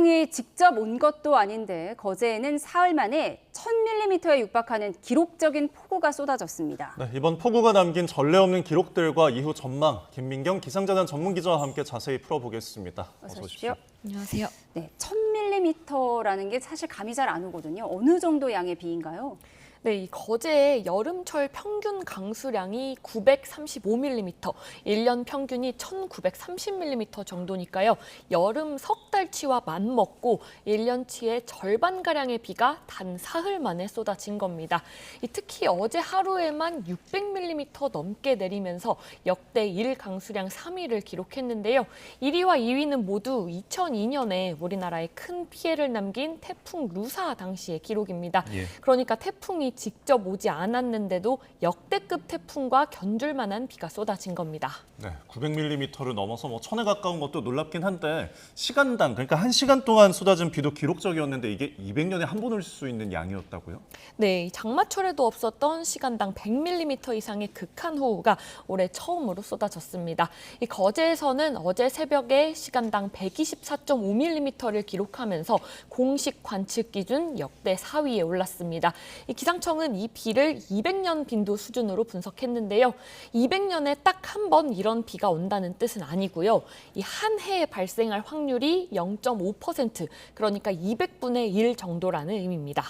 태풍이 직접 온 것도 아닌데 거제에는 사흘 만에 1000mm에 육박하는 기록적인 폭우가 쏟아졌습니다. 네, 이번 폭우가 남긴 전례 없는 기록들과 이후 전망, 김민경 기상자단 전문기자와 함께 자세히 풀어보겠습니다. 어서 오십시오. 안녕하세요. 네, 1000mm라는 게 사실 감이 잘 안 오거든요. 어느 정도 양의 비인가요? 네, 이 거제의 여름철 평균 강수량이 935mm, 1년 평균이 1930mm 정도니까요. 여름 석 달치와 맞먹고 1년치의 절반가량의 비가 단 사흘 만에 쏟아진 겁니다. 특히 어제 하루에만 600mm 넘게 내리면서 역대 1강수량 3위를 기록했는데요. 1위와 2위는 모두 2002년에 우리나라에 큰 피해를 남긴 태풍 루사 당시의 기록입니다. 그러니까 태풍이 직접 오지 않았는데도 역대급 태풍과 견줄 만한 비가 쏟아진 겁니다. 네, 900mm를 넘어서 1000에 가까운 것도 놀랍긴 한데 시간당, 그러니까 1시간 동안 쏟아진 비도 기록적이었는데 이게 200년에 한 번 올 수 있는 양이었다고요? 네, 장마철에도 없었던 시간당 100mm 이상의 극한 호우가 올해 처음으로 쏟아졌습니다. 이 거제에서는 어제 새벽에 시간당 124.5mm를 기록하면서 공식 관측 기준 역대 4위에 올랐습니다. 이 기상청은 이 비를 200년 빈도 수준으로 분석했는데요. 200년에 딱 한 번 이런 비가 온다는 뜻은 아니고요. 이 한 해에 발생할 확률이 0.5%, 그러니까 200분의 1 정도라는 의미입니다.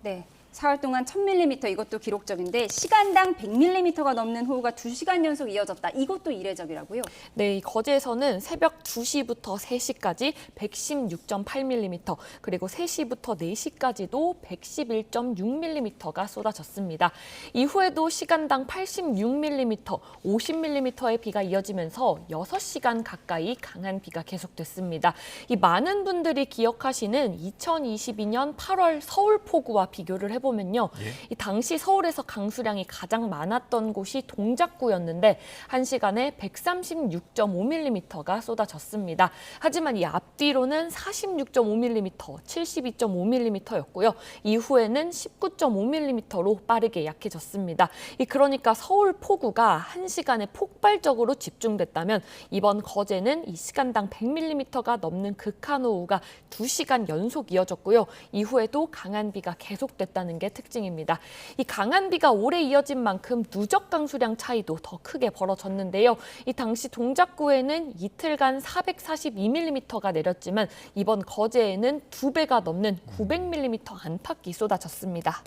네, 사흘 동안 1000mm 이것도 기록적인데 시간당 100mm가 넘는 호우가 2시간 연속 이어졌다. 이것도 이례적이라고요? 네, 거제에서는 새벽 2시부터 3시까지 116.8mm, 그리고 3시부터 4시까지도 111.6mm가 쏟아졌습니다. 이후에도 시간당 86mm, 50mm의 비가 이어지면서 6시간 가까이 강한 비가 계속됐습니다. 이 많은 분들이 기억하시는 2022년 8월 서울 폭우와 비교를 해보면요. 이 당시 서울에서 강수량이 가장 많았던 곳이 동작구였는데 1시간에 136.5mm가 쏟아졌습니다. 하지만 이 앞뒤로는 46.5mm, 72.5mm였고요. 이후에는 19.5mm로 빠르게 약해졌습니다. 그러니까 서울 폭우가 1시간에 폭발적으로 집중됐다면 이번 거제는 이 시간당 100mm가 넘는 극한호우가 2시간 연속 이어졌고요. 이후에도 강한 비가 계속됐다는 게 특징입니다. 이 강한 비가 오래 이어진 만큼 누적 강수량 차이도 더 크게 벌어졌는데요. 이 당시 동작구에는 이틀간 442mm가 내렸지만 이번 거제에는 2배가 넘는 900mm 안팎이 쏟아졌습니다.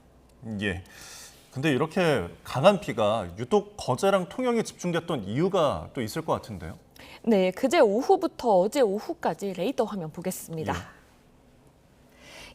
예. 근데 이렇게 강한 비가 유독 거제랑 통영에 집중됐던 이유가 또 있을 것 같은데요? 네, 그제 오후부터 어제 오후까지 레이더 화면 보겠습니다.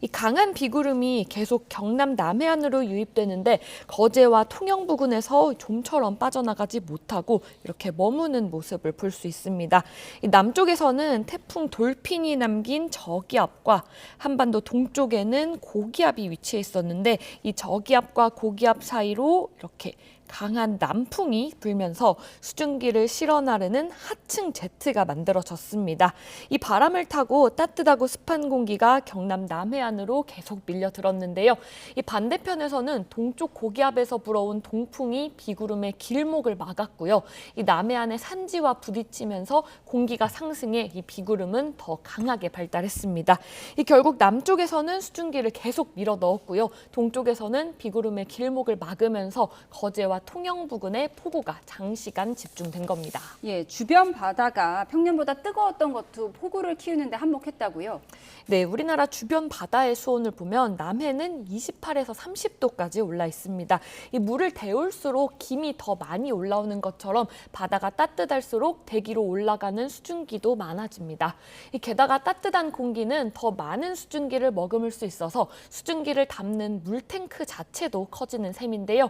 이 강한 비구름이 계속 경남 남해안으로 유입되는데 거제와 통영 부근에서 좀처럼 빠져나가지 못하고 이렇게 머무는 모습을 볼 수 있습니다. 이 남쪽에서는 태풍 돌핀이 남긴 저기압과 한반도 동쪽에는 고기압이 위치해 있었는데 이 저기압과 고기압 사이로 이렇게 강한 남풍이 불면서 수증기를 실어 나르는 하층 제트가 만들어졌습니다. 이 바람을 타고 따뜻하고 습한 공기가 경남 남해안으로 계속 밀려들었는데요. 이 반대편에서는 동쪽 고기압에서 불어온 동풍이 비구름의 길목을 막았고요. 이 남해안의 산지와 부딪히면서 공기가 상승해 이 비구름은 더 강하게 발달했습니다. 결국 남쪽에서는 수증기를 계속 밀어 넣었고요. 동쪽에서는 비구름의 길목을 막으면서 거제와 통영 부근에 폭우가 장시간 집중된 겁니다. 예, 주변 바다가 평년보다 뜨거웠던 것도 폭우를 키우는데 한몫했다고요? 네, 우리나라 주변 바다의 수온을 보면 남해는 28에서 30도까지 올라 있습니다. 이 물을 데울수록 김이 더 많이 올라오는 것처럼 바다가 따뜻할수록 대기로 올라가는 수증기도 많아집니다. 게다가 따뜻한 공기는 더 많은 수증기를 머금을 수 있어서 수증기를 담는 물탱크 자체도 커지는 셈인데요.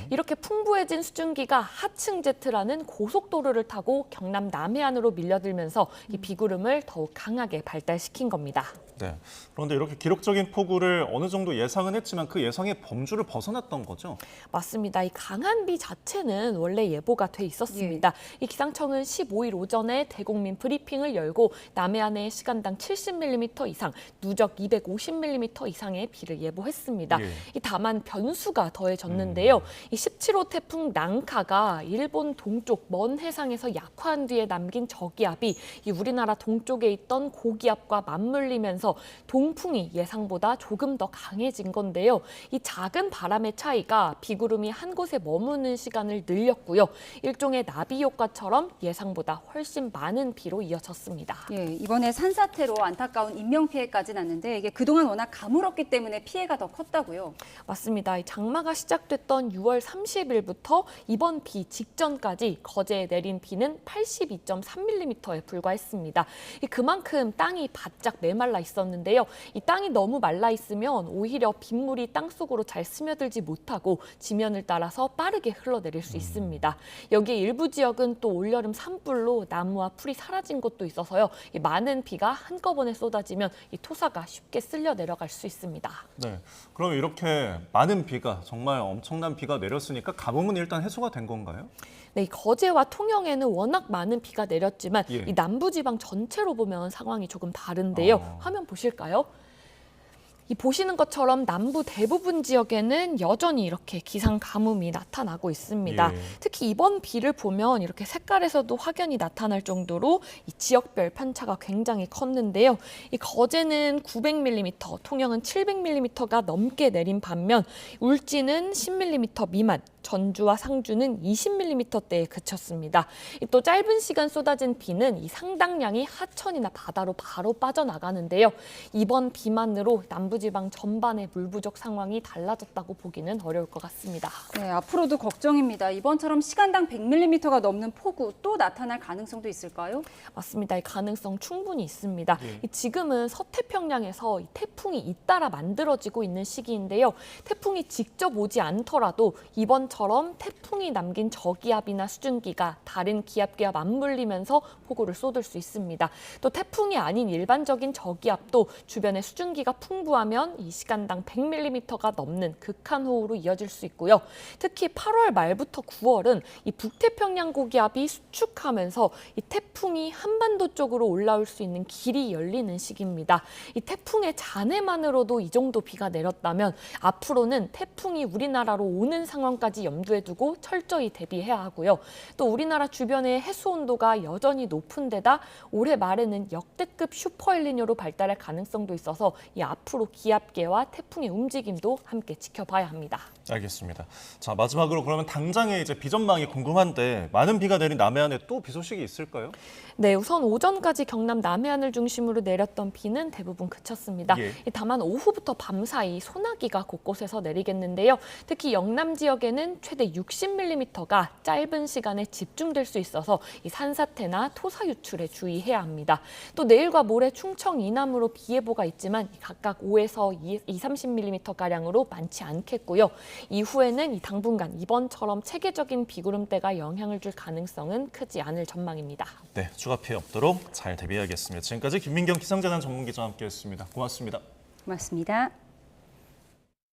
이렇게 풍부해진 수증기가 하층 제트라는 고속도로를 타고 경남 남해안으로 밀려들면서 이 비구름을 더욱 강하게 발달시킨 겁니다. 네. 그런데 이렇게 기록적인 폭우를 어느 정도 예상은 했지만 그 예상의 범주를 벗어났던 거죠? 맞습니다. 이 강한 비 자체는 원래 예보가 돼 있었습니다. 이 기상청은 15일 오전에 대국민 브리핑을 열고 남해안에 시간당 70mm 이상, 누적 250mm 이상의 비를 예보했습니다. 다만 변수가 더해졌는데요. 이 17호 태풍 낭카가 일본 동쪽 먼 해상에서 약화한 뒤에 남긴 저기압이 이 우리나라 동쪽에 있던 고기압과 맞물리면서 오면서 동풍이 예상보다 조금 더 강해진 건데요. 이 작은 바람의 차이가 비구름이 한 곳에 머무는 시간을 늘렸고요. 일종의 나비 효과처럼 예상보다 훨씬 많은 비로 이어졌습니다. 예, 이번에 산사태로 안타까운 인명피해까지 났는데 이게 그동안 워낙 가물었기 때문에 피해가 더 컸다고요. 맞습니다. 이 장마가 시작됐던 6월 30일부터 이번 비 직전까지 거제에 내린 비는 82.3mm에 불과했습니다. 그만큼 땅이 바짝 메말라 있었는데요. 이 땅이 너무 말라 있으면 오히려 빗물이 땅속으로 잘 스며들지 못하고 지면을 따라서 빠르게 흘러내릴 수 있습니다. 여기에 일부 지역은 또 올여름 산불로 나무와 풀이 사라진 곳도 있어서요. 이 많은 비가 한꺼번에 쏟아지면 이 토사가 쉽게 쓸려 내려갈 수 있습니다. 네. 그럼 이렇게 많은 비가 정말 엄청난 비가 내렸으니까 가뭄은 일단 해소가 된 건가요? 네, 이 거제와 통영에는 워낙 많은 비가 내렸지만 예. 이 남부지방 전체로 보면 상황이 조금 다른데요. 화면 보실까요? 이 보시는 것처럼 남부 대부분 지역에는 여전히 이렇게 기상 가뭄이 나타나고 있습니다. 예. 특히 이번 비를 보면 이렇게 색깔에서도 확연히 나타날 정도로 이 지역별 편차가 굉장히 컸는데요. 이 거제는 900mm, 통영은 700mm가 넘게 내린 반면 울진은 10mm 미만, 전주와 상주는 20mm대에 그쳤습니다. 또 짧은 시간 쏟아진 비는 이 상당량이 하천이나 바다로 바로 빠져나가는데요. 이번 비만으로 남부지방 전반의 물 부족 상황이 달라졌다고 보기는 어려울 것 같습니다. 네, 앞으로도 걱정입니다. 이번처럼 시간당 100mm가 넘는 폭우 또 나타날 가능성도 있을까요? 맞습니다. 이 가능성 충분히 있습니다. 예. 지금은 서태평양에서 이 태풍이 잇따라 만들어지고 있는 시기인데요. 태풍이 직접 오지 않더라도 이번처럼 태풍이 남긴 저기압이나 수증기가 다른 기압계와 맞물리면서 폭우를 쏟을 수 있습니다. 또 태풍이 아닌 일반적인 저기압도 주변에 수증기가 풍부하면 이 시간당 100mm가 넘는 극한호우로 이어질 수 있고요. 특히 8월 말부터 9월은 이 북태평양 고기압이 수축하면서 이 태풍이 한반도 쪽으로 올라올 수 있는 길이 열리는 시기입니다. 이 태풍의 잔해만으로도 이 정도 비가 내렸다면 앞으로는 태풍이 우리나라로 오는 상황까지 염두에 두고 철저히 대비해야 하고요. 또 우리나라 주변의 해수 온도가 여전히 높은 데다 올해 말에는 역대급 슈퍼엘니뇨로 발달할 가능성도 있어서 이 앞으로 기압계와 태풍의 움직임도 함께 지켜봐야 합니다. 알겠습니다. 자, 마지막으로 그러면 당장의 이제 비 전망이 궁금한데 많은 비가 내린 남해안에 또 비 소식이 있을까요? 네, 우선 오전까지 경남 남해안을 중심으로 내렸던 비는 대부분 그쳤습니다. 예. 다만 오후부터 밤 사이 소나기가 곳곳에서 내리겠는데요. 특히 영남 지역에는 최대 60mm가 짧은 시간에 집중될 수 있어서 이 산사태나 토사 유출에 주의해야 합니다. 또 내일과 모레 충청 이남으로 비 예보가 있지만 각각 5에서 30mm가량으로 많지 않겠고요. 이후에는 이 당분간 이번처럼 체계적인 비구름대가 영향을 줄 가능성은 크지 않을 전망입니다. 네, 추가 피해 없도록 잘 대비해야겠습니다. 지금까지 김민경 기상재단 전문기자와 함께했습니다. 고맙습니다. 고맙습니다.